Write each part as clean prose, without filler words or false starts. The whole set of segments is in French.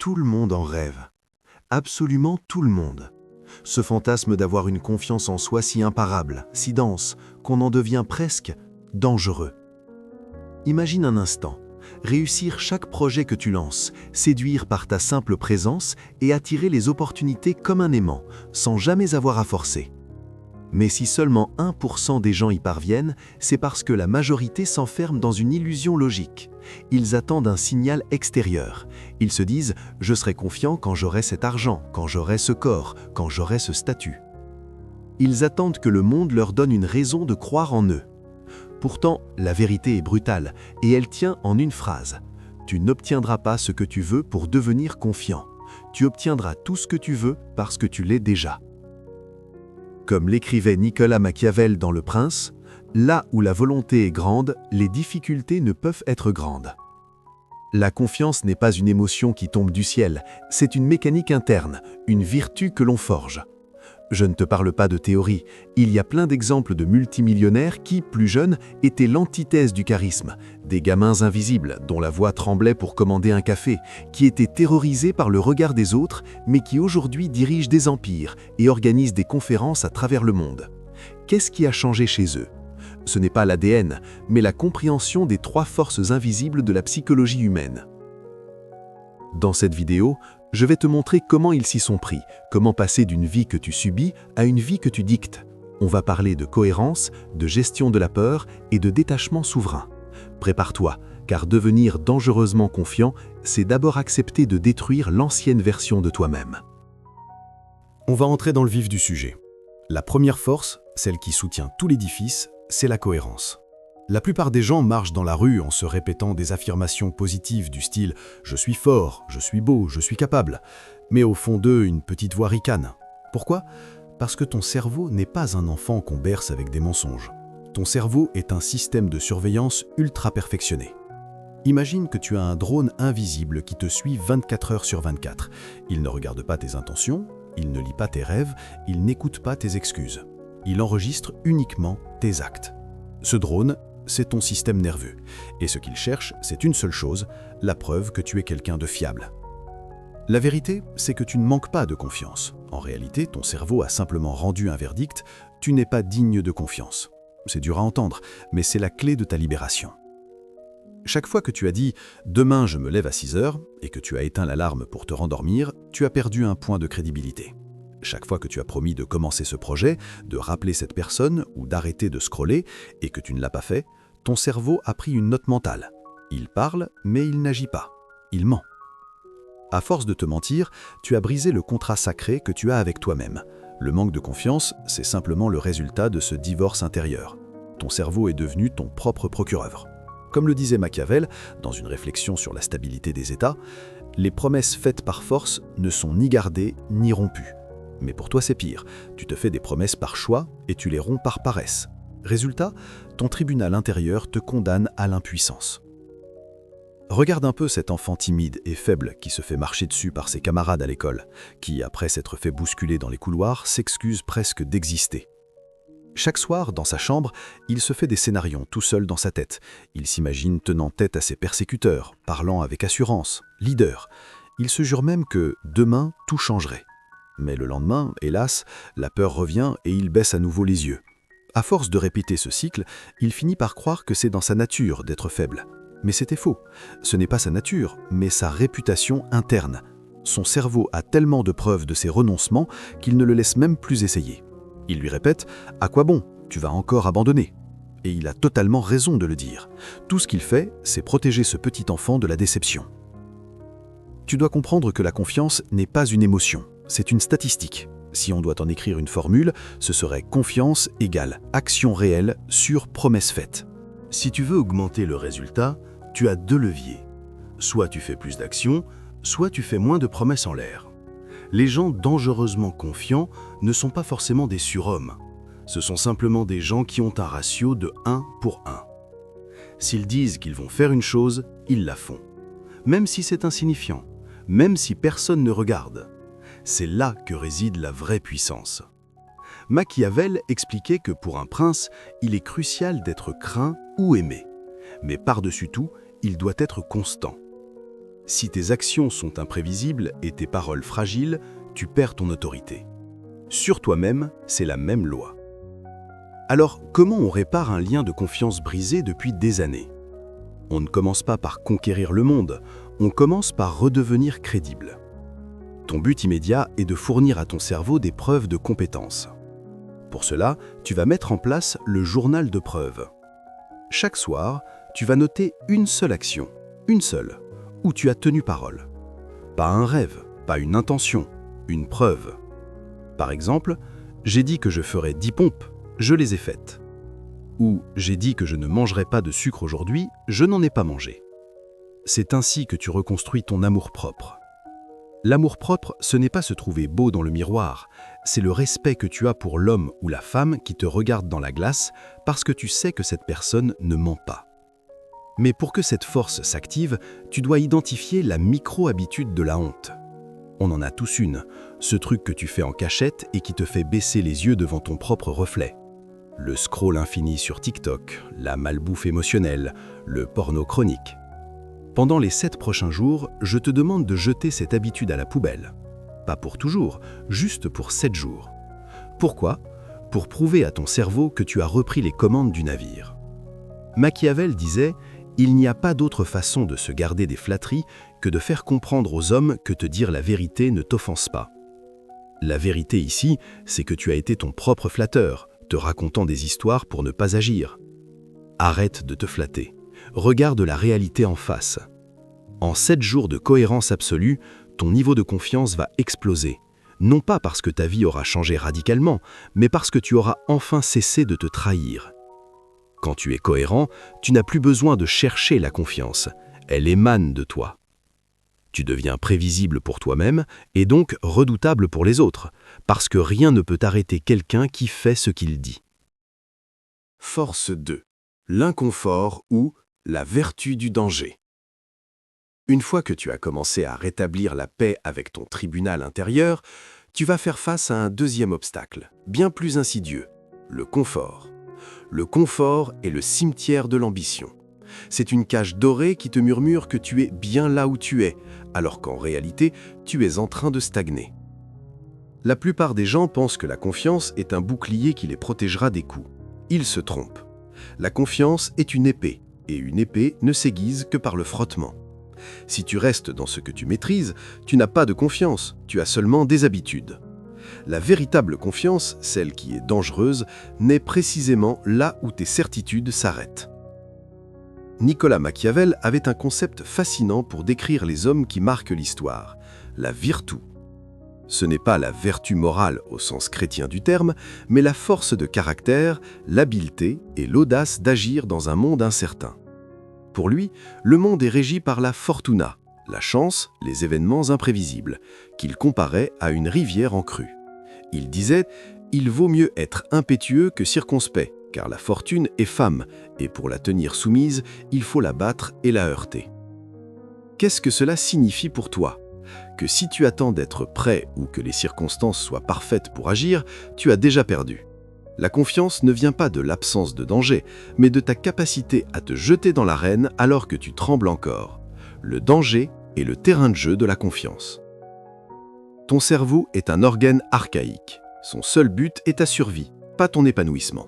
Tout le monde en rêve. Absolument tout le monde. Ce fantasme d'avoir une confiance en soi si imparable, si dense, qu'on en devient presque dangereux. Imagine un instant, réussir chaque projet que tu lances, séduire par ta simple présence et attirer les opportunités comme un aimant, sans jamais avoir à forcer. Mais si seulement 1% des gens y parviennent, c'est parce que la majorité s'enferme dans une illusion logique. Ils attendent un signal extérieur. Ils se disent « je serai confiant quand j'aurai cet argent, quand j'aurai ce corps, quand j'aurai ce statut ». Ils attendent que le monde leur donne une raison de croire en eux. Pourtant, la vérité est brutale et elle tient en une phrase. Tu n'obtiendras pas ce que tu veux pour devenir confiant. Tu obtiendras tout ce que tu veux parce que tu l'es déjà. Comme l'écrivait Nicolas Machiavel dans Le Prince, là où la volonté est grande, les difficultés ne peuvent être grandes. La confiance n'est pas une émotion qui tombe du ciel, c'est une mécanique interne, une vertu que l'on forge. Je ne te parle pas de théorie, il y a plein d'exemples de multimillionnaires qui, plus jeunes, étaient l'antithèse du charisme, des gamins invisibles dont la voix tremblait pour commander un café, qui étaient terrorisés par le regard des autres, mais qui aujourd'hui dirigent des empires et organisent des conférences à travers le monde. Qu'est-ce qui a changé chez eux ? Ce n'est pas l'ADN, mais la compréhension des 3 forces invisibles de la psychologie humaine. Dans cette vidéo, je vais te montrer comment ils s'y sont pris, comment passer d'une vie que tu subis à une vie que tu dictes. On va parler de cohérence, de gestion de la peur et de détachement souverain. Prépare-toi, car devenir dangereusement confiant, c'est d'abord accepter de détruire l'ancienne version de toi-même. On va entrer dans le vif du sujet. La première force, celle qui soutient tout l'édifice, c'est la cohérence. La plupart des gens marchent dans la rue en se répétant des affirmations positives du style « je suis fort, je suis beau, je suis capable », mais au fond d'eux, une petite voix ricane. Pourquoi ? Parce que ton cerveau n'est pas un enfant qu'on berce avec des mensonges. Ton cerveau est un système de surveillance ultra perfectionné. Imagine que tu as un drone invisible qui te suit 24 heures sur 24. Il ne regarde pas tes intentions, il ne lit pas tes rêves, il n'écoute pas tes excuses. Il enregistre uniquement tes actes. Ce drone, c'est ton système nerveux. Et ce qu'il cherche, c'est une seule chose, la preuve que tu es quelqu'un de fiable. La vérité, c'est que tu ne manques pas de confiance. En réalité, ton cerveau a simplement rendu un verdict, tu n'es pas digne de confiance. C'est dur à entendre, mais c'est la clé de ta libération. Chaque fois que tu as dit « demain je me lève à 6 heures » et que tu as éteint l'alarme pour te rendormir, tu as perdu un point de crédibilité. Chaque fois que tu as promis de commencer ce projet, de rappeler cette personne ou d'arrêter de scroller et que tu ne l'as pas fait, ton cerveau a pris une note mentale. Il parle, mais il n'agit pas. Il ment. À force de te mentir, tu as brisé le contrat sacré que tu as avec toi-même. Le manque de confiance, c'est simplement le résultat de ce divorce intérieur. Ton cerveau est devenu ton propre procureur. Comme le disait Machiavel, dans une réflexion sur la stabilité des États, les promesses faites par force ne sont ni gardées ni rompues. Mais pour toi, c'est pire. Tu te fais des promesses par choix et tu les romps par paresse. Résultat, ton tribunal intérieur te condamne à l'impuissance. Regarde un peu cet enfant timide et faible qui se fait marcher dessus par ses camarades à l'école, qui, après s'être fait bousculer dans les couloirs, s'excuse presque d'exister. Chaque soir, dans sa chambre, il se fait des scénarios tout seul dans sa tête. Il s'imagine tenant tête à ses persécuteurs, parlant avec assurance, leader. Il se jure même que demain, tout changerait. Mais le lendemain, hélas, la peur revient et il baisse à nouveau les yeux. À force de répéter ce cycle, il finit par croire que c'est dans sa nature d'être faible. Mais c'était faux. Ce n'est pas sa nature, mais sa réputation interne. Son cerveau a tellement de preuves de ses renoncements qu'il ne le laisse même plus essayer. Il lui répète « À quoi bon ? Tu vas encore abandonner ?» Et il a totalement raison de le dire. Tout ce qu'il fait, c'est protéger ce petit enfant de la déception. Tu dois comprendre que la confiance n'est pas une émotion. C'est une statistique. Si on doit en écrire une formule, ce serait confiance égale action réelle sur promesse faite. Si tu veux augmenter le résultat, tu as 2 leviers. Soit tu fais plus d'actions, soit tu fais moins de promesses en l'air. Les gens dangereusement confiants ne sont pas forcément des surhommes. Ce sont simplement des gens qui ont un ratio de 1 pour 1. S'ils disent qu'ils vont faire une chose, ils la font. Même si c'est insignifiant, même si personne ne regarde. C'est là que réside la vraie puissance. Machiavel expliquait que pour un prince, il est crucial d'être craint ou aimé. Mais par-dessus tout, il doit être constant. Si tes actions sont imprévisibles et tes paroles fragiles, tu perds ton autorité. Sur toi-même, c'est la même loi. Alors, comment on répare un lien de confiance brisé depuis des années? On ne commence pas par conquérir le monde, on commence par redevenir crédible. Ton but immédiat est de fournir à ton cerveau des preuves de compétence. Pour cela, tu vas mettre en place le journal de preuves. Chaque soir, tu vas noter une seule action, une seule, où tu as tenu parole. Pas un rêve, pas une intention, une preuve. Par exemple, j'ai dit que je ferais 10 pompes, je les ai faites. Ou j'ai dit que je ne mangerais pas de sucre aujourd'hui, je n'en ai pas mangé. C'est ainsi que tu reconstruis ton amour-propre. L'amour-propre, ce n'est pas se trouver beau dans le miroir, c'est le respect que tu as pour l'homme ou la femme qui te regarde dans la glace parce que tu sais que cette personne ne ment pas. Mais pour que cette force s'active, tu dois identifier la micro-habitude de la honte. On en a tous une, ce truc que tu fais en cachette et qui te fait baisser les yeux devant ton propre reflet. Le scroll infini sur TikTok, la malbouffe émotionnelle, le porno chronique. Pendant les 7 prochains jours, je te demande de jeter cette habitude à la poubelle. Pas pour toujours, juste pour 7 jours. Pourquoi? Pour prouver à ton cerveau que tu as repris les commandes du navire. Machiavel disait « Il n'y a pas d'autre façon de se garder des flatteries que de faire comprendre aux hommes que te dire la vérité ne t'offense pas. » La vérité ici, c'est que tu as été ton propre flatteur, te racontant des histoires pour ne pas agir. Arrête de te flatter. Regarde la réalité en face. En 7 jours de cohérence absolue, ton niveau de confiance va exploser. Non pas parce que ta vie aura changé radicalement, mais parce que tu auras enfin cessé de te trahir. Quand tu es cohérent, tu n'as plus besoin de chercher la confiance. Elle émane de toi. Tu deviens prévisible pour toi-même et donc redoutable pour les autres, parce que rien ne peut arrêter quelqu'un qui fait ce qu'il dit. Force 2. L'inconfort ou la vertu du danger. Une fois que tu as commencé à rétablir la paix avec ton tribunal intérieur, tu vas faire face à un deuxième obstacle, bien plus insidieux, le confort. Le confort est le cimetière de l'ambition. C'est une cage dorée qui te murmure que tu es bien là où tu es, alors qu'en réalité, tu es en train de stagner. La plupart des gens pensent que la confiance est un bouclier qui les protégera des coups. Ils se trompent. La confiance est une épée, et une épée ne s'aiguise que par le frottement. Si tu restes dans ce que tu maîtrises, tu n'as pas de confiance, tu as seulement des habitudes. La véritable confiance, celle qui est dangereuse, naît précisément là où tes certitudes s'arrêtent. Nicolas Machiavel avait un concept fascinant pour décrire les hommes qui marquent l'histoire, la virtu. Ce n'est pas la vertu morale au sens chrétien du terme, mais la force de caractère, l'habileté et l'audace d'agir dans un monde incertain. Pour lui, le monde est régi par la fortuna, la chance, les événements imprévisibles, qu'il comparait à une rivière en crue. Il disait « Il vaut mieux être impétueux que circonspect, car la fortune est femme, et pour la tenir soumise, il faut la battre et la heurter. » Qu'est-ce que cela signifie pour toi? Que si tu attends d'être prêt ou que les circonstances soient parfaites pour agir, tu as déjà perdu. La confiance ne vient pas de l'absence de danger, mais de ta capacité à te jeter dans l'arène alors que tu trembles encore. Le danger est le terrain de jeu de la confiance. Ton cerveau est un organe archaïque. Son seul but est ta survie, pas ton épanouissement.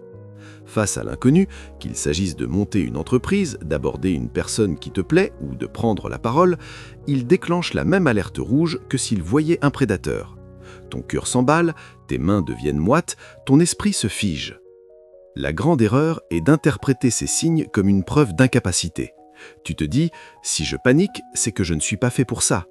Face à l'inconnu, qu'il s'agisse de monter une entreprise, d'aborder une personne qui te plaît ou de prendre la parole, il déclenche la même alerte rouge que s'il voyait un prédateur. Ton cœur s'emballe, tes mains deviennent moites, ton esprit se fige. La grande erreur est d'interpréter ces signes comme une preuve d'incapacité. Tu te dis « si je panique, c'est que je ne suis pas fait pour ça ».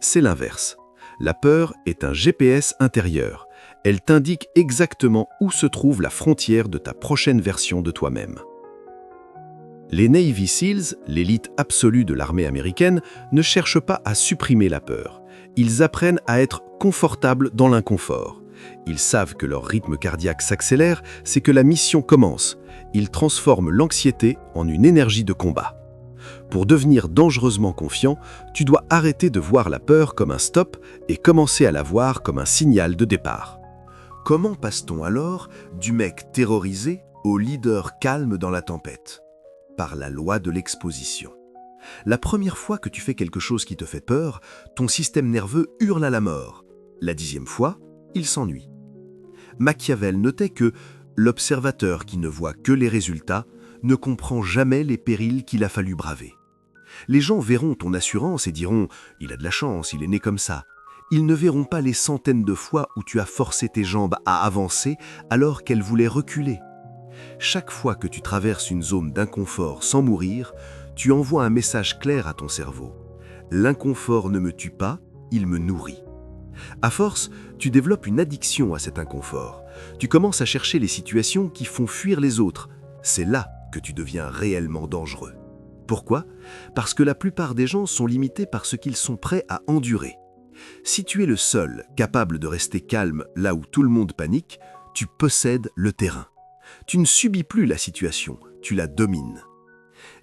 C'est l'inverse. La peur est un GPS intérieur. Elle t'indique exactement où se trouve la frontière de ta prochaine version de toi-même. Les Navy Seals, l'élite absolue de l'armée américaine, ne cherchent pas à supprimer la peur. Ils apprennent à être confortables dans l'inconfort. Ils savent que leur rythme cardiaque s'accélère, c'est que la mission commence. Ils transforment l'anxiété en une énergie de combat. Pour devenir dangereusement confiant, tu dois arrêter de voir la peur comme un stop et commencer à la voir comme un signal de départ. Comment passe-t-on alors du mec terrorisé au leader calme dans la tempête? Par la loi de l'exposition. La première fois que tu fais quelque chose qui te fait peur, ton système nerveux hurle à la mort. La 10e fois, il s'ennuie. Machiavel notait que l'observateur qui ne voit que les résultats ne comprend jamais les périls qu'il a fallu braver. Les gens verront ton assurance et diront « il a de la chance, il est né comme ça ». Ils ne verront pas les centaines de fois où tu as forcé tes jambes à avancer alors qu'elles voulaient reculer. Chaque fois que tu traverses une zone d'inconfort sans mourir, tu envoies un message clair à ton cerveau. L'inconfort ne me tue pas, il me nourrit. À force, tu développes une addiction à cet inconfort. Tu commences à chercher les situations qui font fuir les autres. C'est là que tu deviens réellement dangereux. Pourquoi? Parce que la plupart des gens sont limités par ce qu'ils sont prêts à endurer. Si tu es le seul capable de rester calme là où tout le monde panique, tu possèdes le terrain. Tu ne subis plus la situation, tu la domines.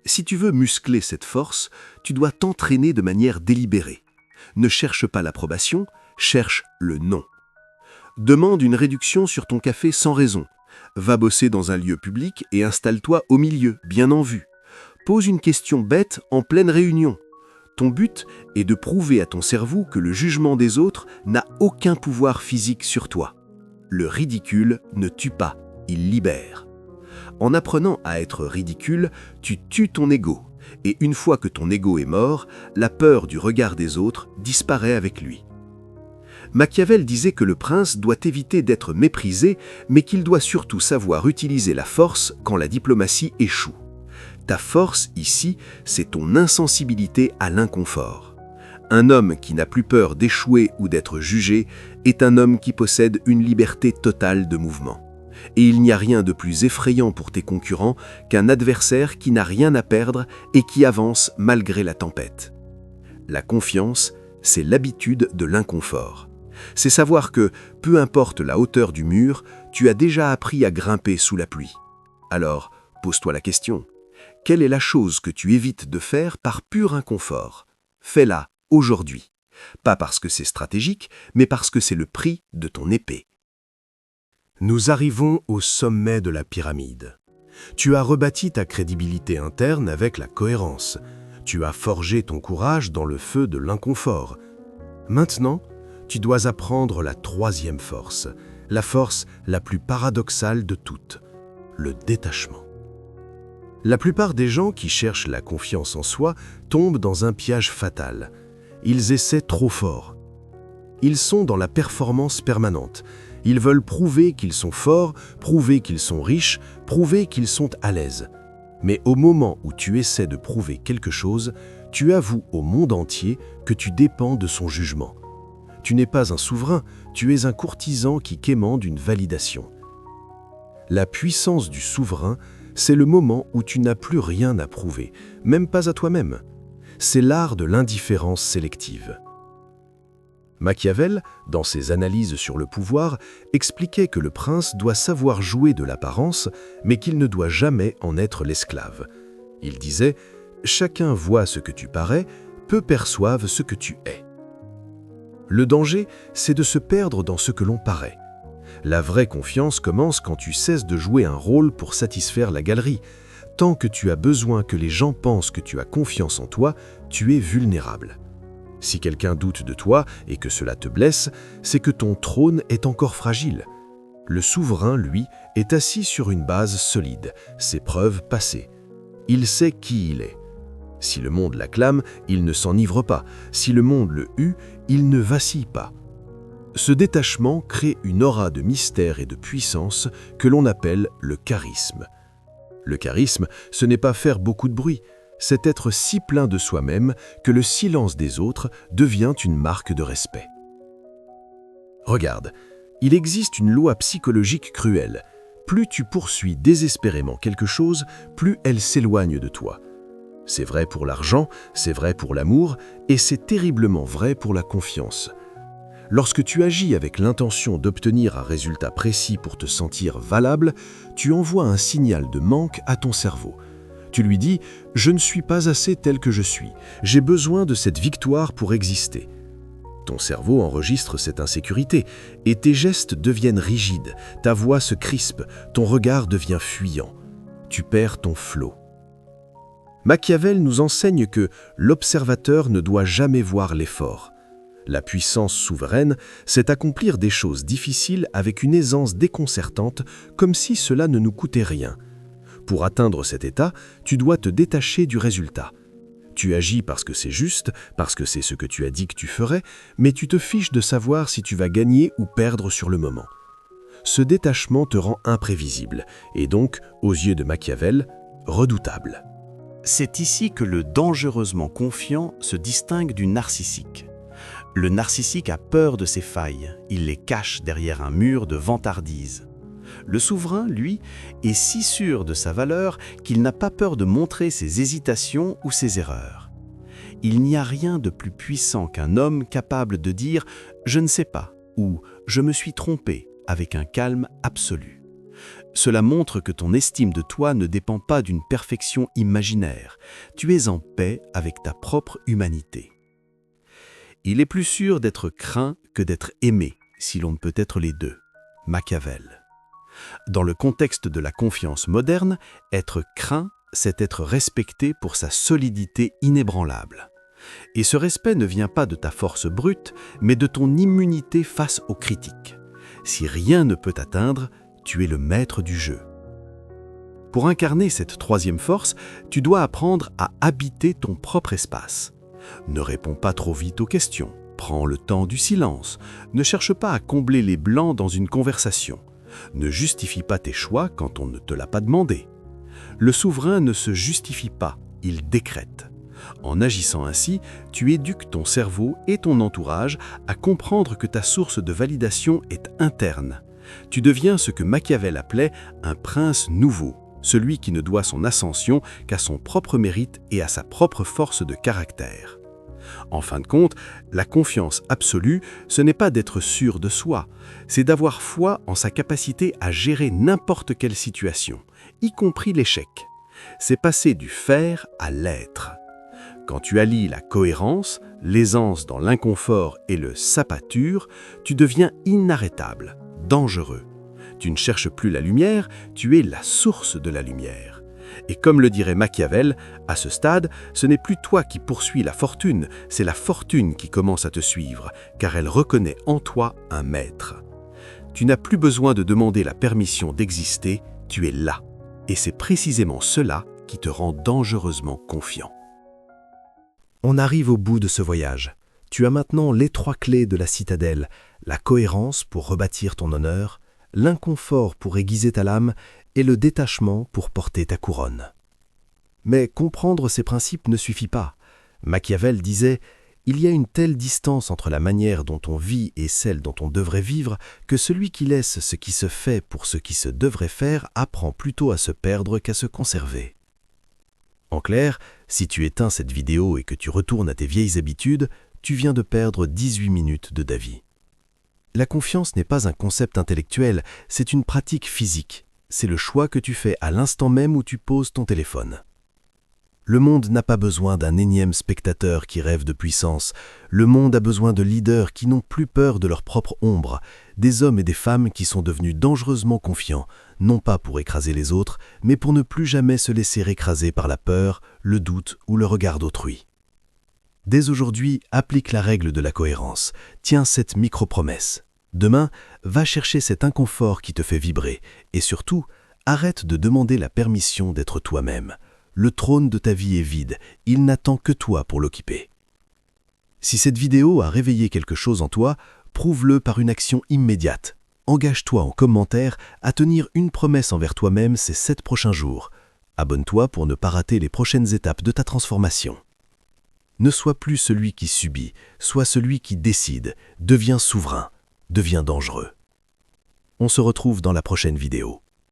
Si tu veux muscler cette force, tu dois t'entraîner de manière délibérée. Ne cherche pas l'approbation, cherche le non. Demande une réduction sur ton café sans raison. Va bosser dans un lieu public et installe-toi au milieu, bien en vue. Pose une question bête en pleine réunion. Ton but est de prouver à ton cerveau que le jugement des autres n'a aucun pouvoir physique sur toi. Le ridicule ne tue pas, il libère. En apprenant à être ridicule, tu tues ton ego. Et une fois que ton ego est mort, la peur du regard des autres disparaît avec lui. Machiavel disait que le prince doit éviter d'être méprisé, mais qu'il doit surtout savoir utiliser la force quand la diplomatie échoue. Ta force, ici, c'est ton insensibilité à l'inconfort. Un homme qui n'a plus peur d'échouer ou d'être jugé est un homme qui possède une liberté totale de mouvement. Et il n'y a rien de plus effrayant pour tes concurrents qu'un adversaire qui n'a rien à perdre et qui avance malgré la tempête. La confiance, c'est l'habitude de l'inconfort. C'est savoir que, peu importe la hauteur du mur, tu as déjà appris à grimper sous la pluie. Alors, pose-toi la question. Quelle est la chose que tu évites de faire par pur inconfort? Fais-la aujourd'hui. Pas parce que c'est stratégique, mais parce que c'est le prix de ton épée. Nous arrivons au sommet de la pyramide. Tu as rebâti ta crédibilité interne avec la cohérence. Tu as forgé ton courage dans le feu de l'inconfort. Maintenant, tu dois apprendre la 3e force, la force la plus paradoxale de toutes, le détachement. La plupart des gens qui cherchent la confiance en soi tombent dans un piège fatal. Ils essaient trop fort. Ils sont dans la performance permanente. Ils veulent prouver qu'ils sont forts, prouver qu'ils sont riches, prouver qu'ils sont à l'aise. Mais au moment où tu essaies de prouver quelque chose, tu avoues au monde entier que tu dépends de son jugement. Tu n'es pas un souverain, tu es un courtisan qui quémande une validation. La puissance du souverain, c'est le moment où tu n'as plus rien à prouver, même pas à toi-même. C'est l'art de l'indifférence sélective. Machiavel, dans ses analyses sur le pouvoir, expliquait que le prince doit savoir jouer de l'apparence, mais qu'il ne doit jamais en être l'esclave. Il disait « Chacun voit ce que tu parais, peu perçoivent ce que tu es ». Le danger, c'est de se perdre dans ce que l'on paraît. La vraie confiance commence quand tu cesses de jouer un rôle pour satisfaire la galerie. Tant que tu as besoin que les gens pensent que tu as confiance en toi, tu es vulnérable. Si quelqu'un doute de toi et que cela te blesse, c'est que ton trône est encore fragile. Le souverain, lui, est assis sur une base solide, ses preuves passées. Il sait qui il est. Si le monde l'acclame, il ne s'enivre pas. Si le monde le hue, il ne vacille pas. Ce détachement crée une aura de mystère et de puissance que l'on appelle le charisme. Le charisme, ce n'est pas faire beaucoup de bruit, c'est être si plein de soi-même que le silence des autres devient une marque de respect. Regarde, il existe une loi psychologique cruelle. Plus tu poursuis désespérément quelque chose, plus elle s'éloigne de toi. C'est vrai pour l'argent, c'est vrai pour l'amour, et c'est terriblement vrai pour la confiance. Lorsque tu agis avec l'intention d'obtenir un résultat précis pour te sentir valable, tu envoies un signal de manque à ton cerveau. Tu lui dis « Je ne suis pas assez tel que je suis, j'ai besoin de cette victoire pour exister ». Ton cerveau enregistre cette insécurité et tes gestes deviennent rigides, ta voix se crispe, ton regard devient fuyant. Tu perds ton flot. Machiavel nous enseigne que l'observateur ne doit jamais voir l'effort. La puissance souveraine, c'est accomplir des choses difficiles avec une aisance déconcertante, comme si cela ne nous coûtait rien. Pour atteindre cet état, tu dois te détacher du résultat. Tu agis parce que c'est juste, parce que c'est ce que tu as dit que tu ferais, mais tu te fiches de savoir si tu vas gagner ou perdre sur le moment. Ce détachement te rend imprévisible, et donc, aux yeux de Machiavel, redoutable. C'est ici que le dangereusement confiant se distingue du narcissique. Le narcissique a peur de ses failles, il les cache derrière un mur de vantardise. Le souverain, lui, est si sûr de sa valeur qu'il n'a pas peur de montrer ses hésitations ou ses erreurs. Il n'y a rien de plus puissant qu'un homme capable de dire « je ne sais pas » ou « je me suis trompé » avec un calme absolu. Cela montre que ton estime de toi ne dépend pas d'une perfection imaginaire. Tu es en paix avec ta propre humanité. Il est plus sûr d'être craint que d'être aimé, si l'on ne peut être les deux. Machiavel. Dans le contexte de la confiance moderne, être craint, c'est être respecté pour sa solidité inébranlable. Et ce respect ne vient pas de ta force brute, mais de ton immunité face aux critiques. Si rien ne peut t'atteindre, tu es le maître du jeu. Pour incarner cette troisième force, tu dois apprendre à habiter ton propre espace. Ne réponds pas trop vite aux questions, prends le temps du silence, ne cherche pas à combler les blancs dans une conversation, ne justifie pas tes choix quand on ne te l'a pas demandé. Le souverain ne se justifie pas, il décrète. En agissant ainsi, tu éduques ton cerveau et ton entourage à comprendre que ta source de validation est interne. Tu deviens ce que Machiavel appelait un prince nouveau, celui qui ne doit son ascension qu'à son propre mérite et à sa propre force de caractère. En fin de compte, la confiance absolue, ce n'est pas d'être sûr de soi, c'est d'avoir foi en sa capacité à gérer n'importe quelle situation, y compris l'échec. C'est passer du faire à l'être. Quand tu allies la cohérence, l'aisance dans l'inconfort et le sapature, tu deviens inarrêtable, dangereux. Tu ne cherches plus la lumière, tu es la source de la lumière. Et comme le dirait Machiavel, à ce stade, ce n'est plus toi qui poursuis la fortune, c'est la fortune qui commence à te suivre, car elle reconnaît en toi un maître. Tu n'as plus besoin de demander la permission d'exister, tu es là. Et c'est précisément cela qui te rend dangereusement confiant. On arrive au bout de ce voyage. Tu as maintenant les 3 clés de la citadelle, la cohérence pour rebâtir ton honneur, l'inconfort pour aiguiser ta lame et le détachement pour porter ta couronne. Mais comprendre ces principes ne suffit pas. Machiavel disait « Il y a une telle distance entre la manière dont on vit et celle dont on devrait vivre que celui qui laisse ce qui se fait pour ce qui se devrait faire apprend plutôt à se perdre qu'à se conserver. » En clair, si tu éteins cette vidéo et que tu retournes à tes vieilles habitudes, tu viens de perdre 18 minutes de ta vie. La confiance n'est pas un concept intellectuel, c'est une pratique physique. C'est le choix que tu fais à l'instant même où tu poses ton téléphone. Le monde n'a pas besoin d'un énième spectateur qui rêve de puissance. Le monde a besoin de leaders qui n'ont plus peur de leur propre ombre, des hommes et des femmes qui sont devenus dangereusement confiants, non pas pour écraser les autres, mais pour ne plus jamais se laisser écraser par la peur, le doute ou le regard d'autrui. Dès aujourd'hui, applique la règle de la cohérence. Tiens cette micro-promesse. Demain, va chercher cet inconfort qui te fait vibrer et surtout, arrête de demander la permission d'être toi-même. Le trône de ta vie est vide, il n'attend que toi pour l'occuper. Si cette vidéo a réveillé quelque chose en toi, prouve-le par une action immédiate. Engage-toi en commentaire à tenir une promesse envers toi-même ces 7 prochains jours. Abonne-toi pour ne pas rater les prochaines étapes de ta transformation. Ne sois plus celui qui subit, sois celui qui décide, deviens souverain, deviens dangereux. On se retrouve dans la prochaine vidéo.